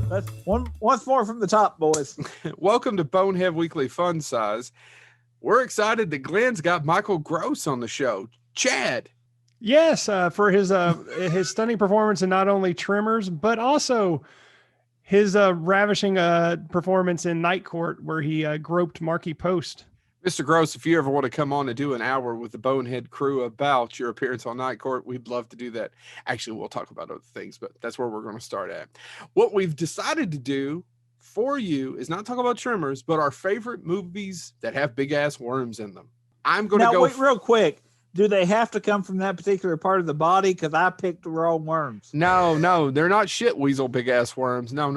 Let's once more from the top, boys. Welcome to Bonehead Weekly Fun Size. We're excited that Glenn's got Michael Gross on the show. Chad. Yes, for his stunning performance in not only Tremors, but also his ravishing performance in Night Court, where he groped Marky Post. Mr. Gross, if you ever want to come on and do an hour with the Bonehead crew about your appearance on Night Court, we'd love to do that. Actually, we'll talk about other things, but that's where we're going to start at. What we've decided to do for you is not talk about Tremors, but our favorite movies that have big-ass worms in them. I'm going to go... Wait, real quick. Do they have to come from that particular part of the body? Because I picked the wrong worms. No, they're not shit weasel big ass worms. No.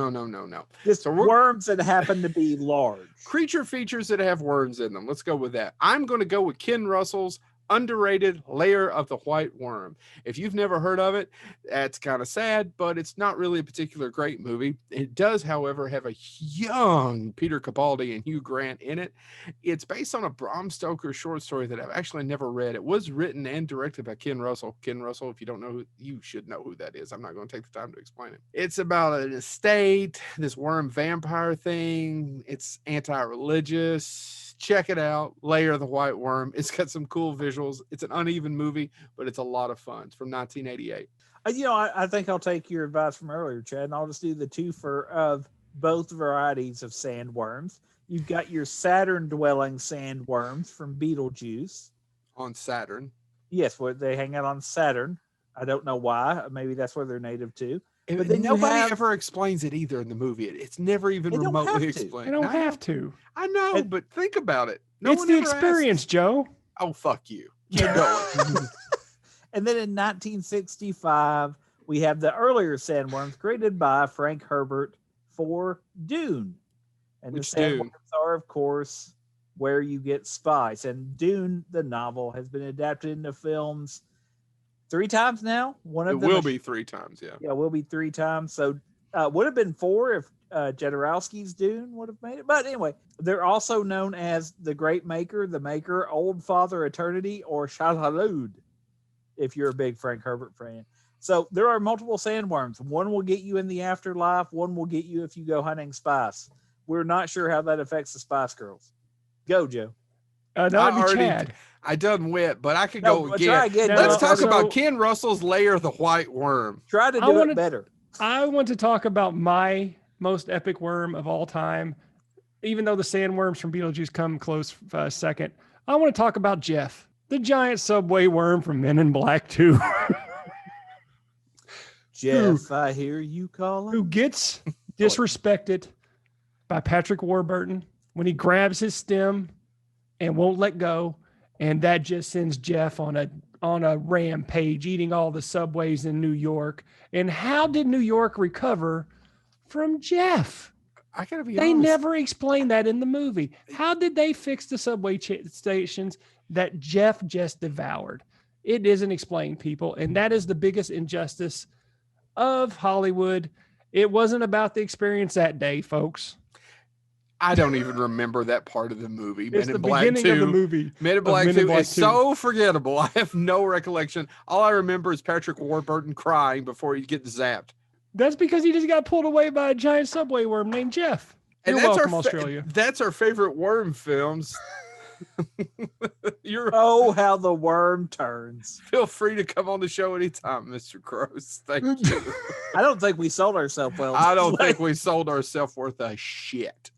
Just worms that happen to be large. Creature features that have worms in them. Let's go with that. I'm going to go with Ken Russell's underrated Lair of the White Worm. If you've never heard of it, that's kind of sad, but it's not really a particular great movie. It does, however, have a young Peter Capaldi and Hugh Grant in it. It's based on a Bram Stoker short story that I've actually never read. It was written and directed by Ken Russell. Ken Russell, if you don't know, you should know who that is. I'm not going to take the time to explain it. It's about an estate, this worm vampire thing. It's anti-religious. Check it out. Lair of the White Worm. It's got some cool visuals. It's an uneven movie, but it's a lot of fun. It's from 1988. I think I'll take your advice from earlier, Chad, and I'll just do the twofer of both varieties of sandworms. You've got your Saturn-dwelling sandworms from Beetlejuice. On Saturn. Yes, where they hang out on Saturn. I don't know why. Maybe that's where they're native to. But then nobody ever explains it either in the movie. It's never even remotely explained. They don't have to. I know, but think about it. It's the experience, Joe. Oh, fuck you. Keep going. And then in 1965, we have the earlier sandworms created by Frank Herbert for Dune. And Which the sandworms are, of course, where you get spice. And Dune, the novel, has been adapted into films 3 times now. One of them will be 3 times, yeah. Yeah, will be 3 times. So would have been 4 if Jodorowsky's Dune would have made it. But anyway, they're also known as the Great Maker, the Maker, Old Father Eternity, or Shadalud, if you're a big Frank Herbert fan. So there are multiple sandworms. One will get you in the afterlife. One will get you if you go hunting spice. We're not sure how that affects the Spice Girls. Go, Joe. That would be Chad. I done went, but I could go again. Let's talk about Ken Russell's Lair of the White Worm. Try to do it better. I want to talk about my most epic worm of all time, even though the sandworms from Beetlejuice come close second. I want to talk about Jeff, the giant subway worm from Men in Black 2. Jeff, I hear you calling. Who gets disrespected by Patrick Warburton when he grabs his stem and won't let go. And that just sends Jeff on a rampage, eating all the subways in New York. And how did New York recover from Jeff? I gotta be honest. They never explained that in the movie. How did they fix the subway stations that Jeff just devoured? It isn't explained, people. And that is the biggest injustice of Hollywood. It wasn't about the experience that day, folks. I don't even remember that part of the movie. It's the beginning of the movie. Men in Black 2 is so forgettable. I have no recollection. All I remember is Patrick Warburton crying before he gets zapped. That's because he just got pulled away by a giant subway worm named Jeff. You're welcome, Australia. That's our favorite worm films. How the worm turns. Feel free to come on the show anytime, Mr. Gross. Thank you. I don't think we sold ourselves well. I don't think we sold ourselves worth a shit.